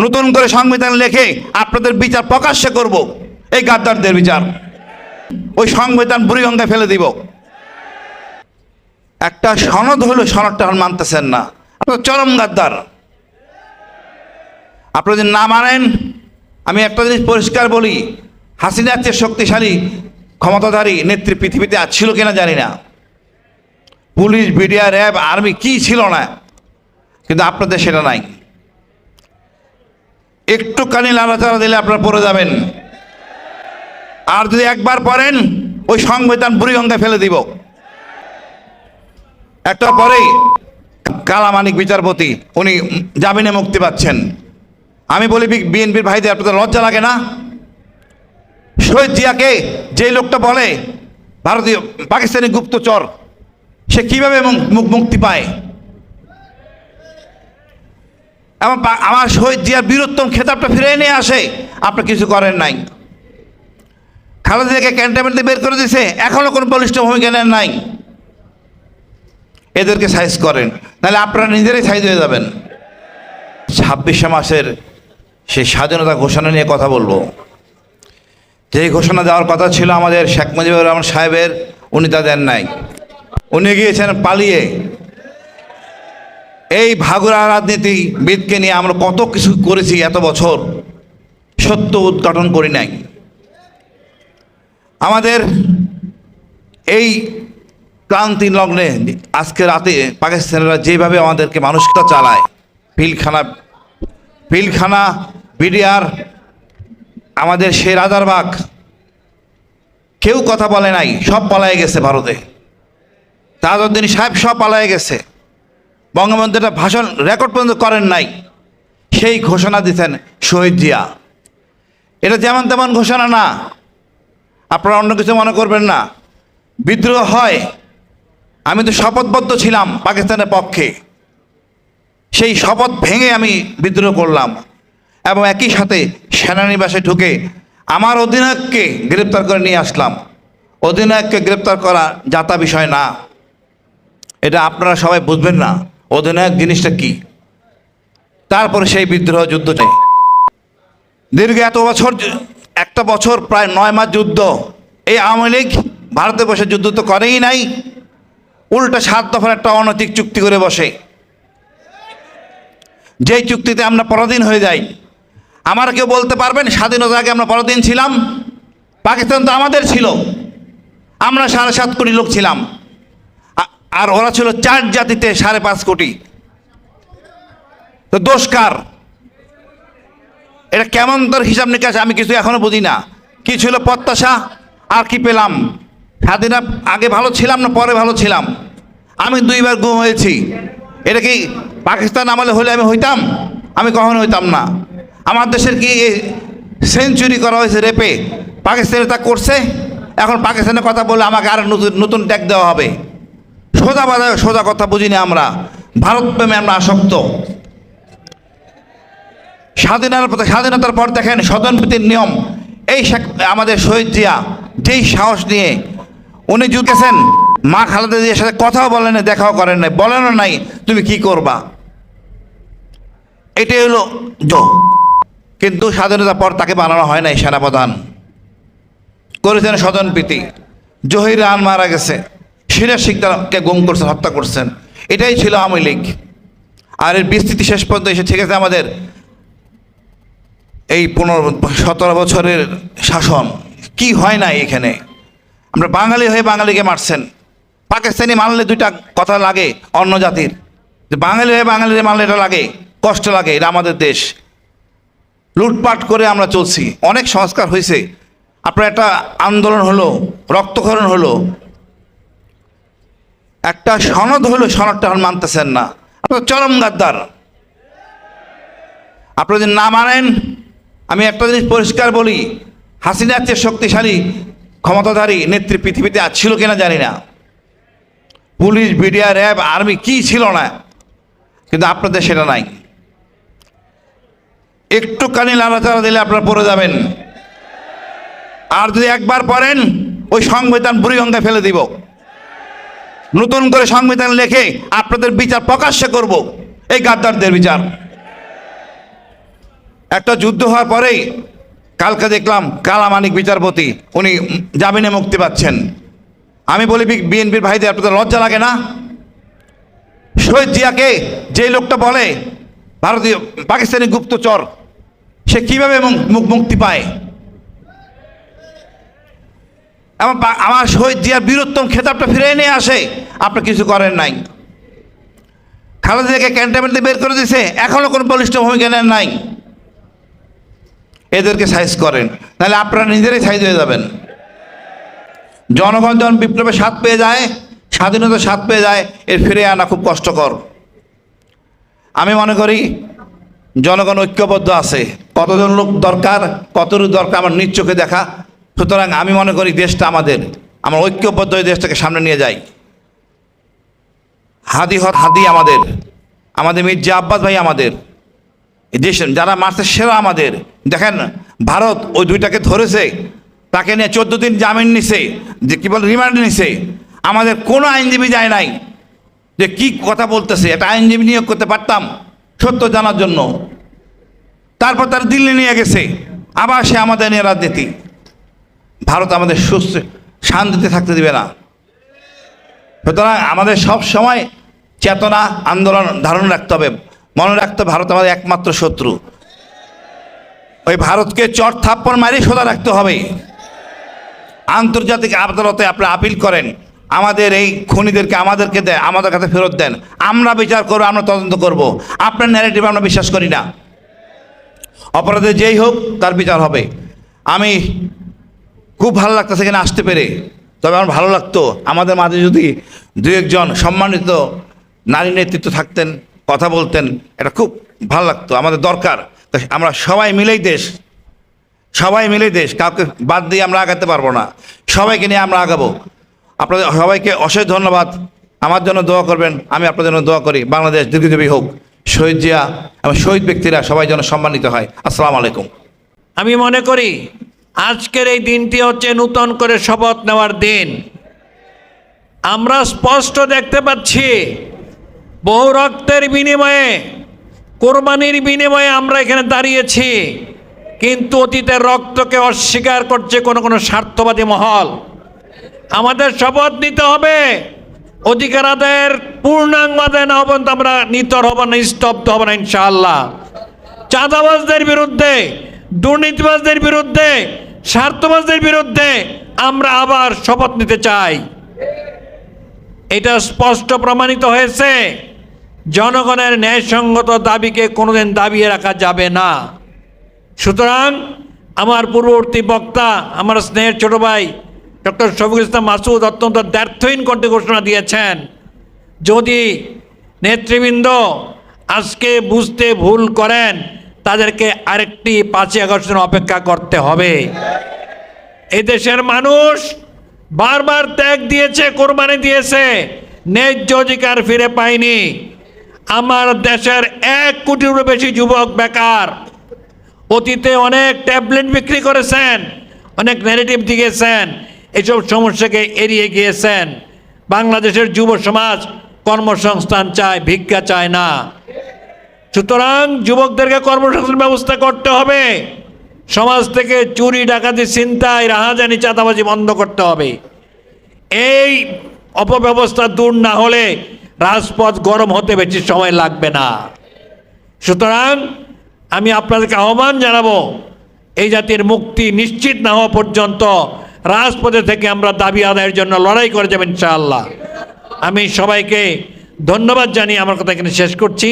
নতুন করে সংবিধান লিখে আপনাদের বিচার প্রকাশ্যে করব, এই গাদ্দারদের বিচার। ওই সংবিধান বুড়িগঙ্গায় ফেলে দিব। একটা সনদ হলো, সনদটা মানতেছেন না, আপনার চরম গাদ্দার। আপনারা যদি না মানেন, আমি একটা জিনিস পরিষ্কার বলি, হাসিনার চেয়ে শক্তিশালী ক্ষমতাধারী নেত্রী পৃথিবীতে ছিল কিনা জানি না। পুলিশ, বিডিআর, র্যাব, আর্মি কি ছিল না, কিন্তু আপনাদের সেটা নাই। একটুখানি লাড়াচাড়া দিলে আপনারা পড়ে যাবেন। আর যদি একবার পড়েন, ওই সংবিধান বুড়িগঙ্গায় ফেলে দিব। একটা পরেই কালামানিক বিচারপতি উনি জামিনে মুক্তি পাচ্ছেন। আমি বলি বিএনপির ভাইদের, আপনাদের লজ্জা লাগে না? শহীদ জিয়াকে যে লোকটা বলে ভারতীয় পাকিস্তানি গুপ্তচর, সে কিভাবে মুক্তি পায়? এবং আমার শহীদ জিয়ার বীরত্তম খেতাবটা ফিরে নিয়ে আসে, আপনি কিছু করেন নাই। খালেদা জিয়াকে ক্যান্টনমেন্টে বের করে দিয়েছে, এখনো কোনো বলিষ্ঠ ভূমিকা নেন নাই। এদেরকে সাইজ করেন, নাহলে আপনারা নিজেরাই সাইজ হয়ে যাবেন। 26শে মাসের সেই স্বাধীনতা ঘোষণা নিয়ে কথা বলবো। যেই ঘোষণা দেওয়ার কথা ছিল আমাদের শেখ মুজিবুর রহমান সাহেবের, উনি তা দেন নাই। উনি গিয়েছেন পালিয়ে। এই ভাগুড়া রাজনীতিবিদকে নিয়ে আমরা কত কিছু করেছি এত বছর, সত্য উদ্ঘাটন করি নাই। আমাদের এই ক্রান্তি লগ্নে আজকে রাতে পাকিস্তানিরা যেভাবে আমাদেরকে মানুষটা চালায়, পিলখানা, বিডিআর, আমাদের সেই রাজারবাগ, কেউ কথা বলে নাই, সব পালায়ে গেছে ভারতে। তাজউদ্দিন সাহেব সব পালায়ে গেছে। বঙ্গবন্ধু একটা ভাষণ রেকর্ড পর্যন্ত করেন নাই। সেই ঘোষণা দিতেন শহীদ জিয়া। এটা যেমন তেমন ঘোষণা না, আপনারা অন্য কিছু মনে করবেন না। বিদ্রোহ হয়, আমি তো শপথবদ্ধ ছিলাম পাকিস্তানের পক্ষে, সেই শপথ ভেঙে আমি বিদ্রোহ করলাম এবং একই সাথে সেনানিবাসে ঢুকে আমার অধিনায়ককে গ্রেপ্তার করে নিয়ে আসলাম। অধিনায়ককে গ্রেপ্তার করা জাতা বিষয় না, এটা আপনারা সবাই বুঝবেন না অধিনায়ক জিনিসটা কি। তারপরে সেই বিদ্রোহ যুদ্ধটাই দীর্ঘ এত বছর, একটা বছর প্রায় 9 মাস যুদ্ধ। এই আওয়ামী লীগ ভারতে বসে যুদ্ধ তো করেই নাই, উল্টা 7 দফার একটা অনৈতিক চুক্তি করে বসে, যেই চুক্তিতে আমরা পরাধীন হয়ে যাই। আমার কেউ বলতে পারবেন স্বাধীনতার আগে আমরা পরাধীন ছিলাম? পাকিস্তান তো আমাদের ছিল, আমরা 7.5 কোটি লোক ছিলাম, আর ওরা ছিল 4 জাতিতে 5.5 কোটি। তো দোষ কার? এটা কেমন তার হিসাব নিকাশ আমি কিছু এখনো বুঝি না। কি ছিল প্রত্যাশা, আর কি পেলাম? স্বাধীনতা আগে ভালো ছিলাম না পরে ভালো ছিলাম? আমি 2 বার গুম হয়েছি। এটা কি পাকিস্তান আমলে হলে আমি হইতাম? আমি কখনো হইতাম না। আমার দেশের কি সেঞ্চুরি করা হয়েছে রেপে, পাকিস্তানে তা করছে। এখন পাকিস্তানের কথা বলে আমাকে আর নতুন ট্যাগ দেওয়া হবে। সোজা কথা বুঝি না আমরা, ভারত প্রেমে আমরা আসক্ত। স্বাধীনতার পর দেখেন স্বজনপ্রীতির নিয়ম। এই আমাদের শহীদ জিয়া যেই সাহস নিয়ে উনি জুটেছেন, মা খালেদা জিয়ার সাথে কথাও বলেন না, দেখাও করেন নাই, বলেনও নাই তুমি কি করবা। এটাই হলো কিন্তু স্বাধীনতার পর তাকে বানানো হয় নাই সেনাপ্রধান, করেছেন স্বজনপ্রীতি। জহির রান মারা গেছে, সিরাজ শিকদারকে গুম করছেন, হত্যা করছেন। এটাই ছিল আওয়ামী লীগ। আর এর বিস্তৃতি শেষ পর্যন্ত এসে ঠিক আছে আমাদের এই 17 বছরের শাসন। কি হয় না এখানে? আমরা বাঙালি হয়ে বাঙালিকে মারছেন। পাকিস্তানি মানলে 2টা কথা লাগে অন্য জাতির, যে বাঙালি হয়ে বাঙালির মানলে এটা লাগে, কষ্ট লাগে। এটা আমাদের দেশ, লুটপাট করে আমরা চলছি। অনেক সংস্কার হয়েছে, আপনার একটা আন্দোলন হলো, রক্তক্ষরণ হলো, একটা সনদ হলো, সনদটা মানতেছেন না, আপনার চরম গাদ্দার। আপনারা যদি না মানেন, আমি একটা জিনিস পরিষ্কার বলি, হাসিনার চেয়ে শক্তিশালী ক্ষমতাধারী নেত্রী পৃথিবীতে ছিল কিনা জানি না। পুলিশ, বিডিআর, র্যাব, আর্মি কি ছিল না, কিন্তু আপনাদের সেটা নাই। একটুখানি লাড়াচাড়া দিলে আপনারা পড়ে যাবেন। আর যদি একবার পড়েন, ওই সংবিধান বুড়িগঙ্গায় ফেলে দিব। নতুন করে সংবিধান লিখে আপনাদের বিচার প্রকাশ্যে করব, এই গাদ্দারদের বিচার। একটা যুদ্ধ হওয়ার পরেই কালকে দেখলাম কালামানিক বিচারপতি উনি জামিনে মুক্তি পাচ্ছেন। আমি বলি বিএনপির ভাইদের আপনাদের লজ্জা লাগে না? শহীদ জিয়াকে যে লোকটা বলে ভারতীয় পাকিস্তানি গুপ্তচর, সে কিভাবে মুক্তি পায়? আমার শহীদ জিয়ার বীরত্তম খেতাবটা ফিরে নিয়ে আসে, আপনি কিছু করেন নাই। খালেদা জিয়াকে ক্যান্টনমেন্ট বের করে দিয়েছে, এখনো কোনো বলিষ্ঠ ভূমিকা নেন নাই। এদেরকে সাইজ করেন, নাহলে আপনারা নিজেরাই সাইজ হয়ে যাবেন। জনগণ যখন বিপ্লবের স্বাদ পেয়ে যায়, স্বাধীনতার স্বাদ পেয়ে যায়, এর ফিরে আনা খুব কষ্টকর। আমি মনে করি জনগণ ঐক্যবদ্ধ আছে, কতজন লোক দরকার, কতটুকু দরকার আমার নিজ চোখে দেখা। সুতরাং আমি মনে করি দেশটা আমাদের, আমরা ঐক্যবদ্ধ হয়ে দেশটাকে সামনে নিয়ে যাই। হাদি আমাদের মির্জা আব্বাস ভাই আমাদের, দেশ যারা মারছে সেরা আমাদের। দেখেন ভারত ওই দুইটাকে ধরেছে, তাকে নিয়ে 14 দিন জামিন নিছে, যে কি বলে রিমান্ড নিছে। আমাদের কোনো আইনজীবী যায় নাই যে কি কথা বলতেছে, একটা আইনজীবী নিয়োগ করতে পারতাম সত্য জানার জন্য। তারপর তারা দিল্লি নিয়ে গেছে, আবার সে আমাদের নিয়ে রাজনীতি। ভারত আমাদের সুস্থ শান্তিতে থাকতে দিবে না। সুতরাং আমাদের সব সময় চেতনা আন্দোলন ধারণ রাখতে হবে, মনে রাখতে হবে ভারত আমাদের একমাত্র শত্রু। ওই ভারতকে চট থাপ্পড় মারি সোজা রাখতে হবে। আন্তর্জাতিক আদালতে আপনি আপিল করেন, আমাদের এই খুনিদেরকে আমাদেরকে দেয়, আমাদের কাছে ফেরত দেন, আমরা বিচার করবো, আমরা তদন্ত করব। আপনার ন্যারেটিভ আমরা বিশ্বাস করি না। অপরাধে যেই হোক তার বিচার হবে। আমি খুব ভালো লাগতো সেখানে আসতে পেরে। তবে আমার ভালো লাগতো আমাদের মাঝে যদি দু একজন সম্মানিত নারী নেতৃত্ব থাকতেন, কথা বলতেন, এটা খুব ভালো লাগতো। আমাদের দরকার। আমরা সবাই মিলেই দেশ, কাউকে বাদ দিয়ে আমরা আগাতে পারবো না। সবাইকে নিয়ে আমরা আগাবো। আপনাদের সবাইকে অশেষ ধন্যবাদ। আমার জন্য দোয়া করবেন, আমি আপনাদের জন্য দোয়া করি। বাংলাদেশ দীর্ঘজীবী হোক। শহীদ জিয়া এবং শহীদ ব্যক্তিরা সবাই যেন সম্মানিত হয়। আসসালামু আলাইকুম। আমি মনে করি আজকের এই দিনটি হচ্ছে নূতন করে শপথ নেওয়ার দিন। আমরা স্পষ্ট দেখতে পাচ্ছি বহু রক্তের বিনিময়ে, কোরবানির বিনিময়ে আমরা এখানে দাঁড়িয়েছি, কিন্তু অতীতের রক্তকে অস্বীকার করছে কোনো স্বার্থবাদী মহল। আমাদের শপথ নিতে হবে, অধিকার আদায়ের পূর্ণাঙ্গ আদায় না পর্যন্ত আমরা নিতর হব না, স্তব্ধ হব না ইনশাআল্লাহ। চাঁদাবাজদের বিরুদ্ধে, দুর্নীতিবাজদের বিরুদ্ধে, স্বার্থবাজদের বিরুদ্ধে আমরা আবার শপথ নিতে চাই। এটা স্পষ্ট প্রমাণিত হয়েছে, জনগণের ন্যায়সঙ্গত দাবিকে কোনোদিন দাবিয়ে রাখা যাবে না। সুতরাং আমার পূর্ববর্তী বক্তা, আমার স্নেহের ছোট ভাই ডক্টর শফিকুল ইসলাম মাসুদ অত্যন্ত দ্ব্যর্থহীন কণ্ঠে ঘোষণা দিয়েছেন, যদি নেতৃবৃন্দ আজকে বুঝতে ভুল করেন তাদেরকে আরেকটি 5ই আগস্ট অপেক্ষা করতে হবে। এই দেশের মানুষ বারবার ত্যাগ দিয়েছে, কোরবানি দিয়েছে, ন্যায্য অধিকার ফিরে পায়নি। আমার দেশের 1 কোটিরও বেশি যুবক বেকার। অতীতে অনেক ট্যাবলেট বিক্রি করেছেন, অনেক ন্যারেটিভ দিয়েছেন, এসব সমস্যাকে এড়িয়ে গিয়েছেন। বাংলাদেশের যুব সমাজ কর্মসংস্থান চায়, ভিক্ষা চায় না। সুতরাং যুবকদেরকে কর্মসংস্থান ব্যবস্থা করতে হবে। সমাজ থেকে চুরি, ডাকাতি, ছিনতাই, রাহাজানি, চাঁদাবাজি বন্ধ করতে হবে। এই অপব্যবস্থা দূর না হলে রাজপথ গরম হতে বেশি সময় লাগবে না। সুতরাং আমি আপনাদেরকে আহ্বান জানাবো, এই জাতির মুক্তি নিশ্চিত না হওয়া পর্যন্ত রাজপথে থেকে আমরা দাবি আদায়ের জন্য লড়াই করে যাবেন ইনশাআল্লাহ। আমি সবাইকে ধন্যবাদ জানিয়ে আমার কথা এখানে শেষ করছি।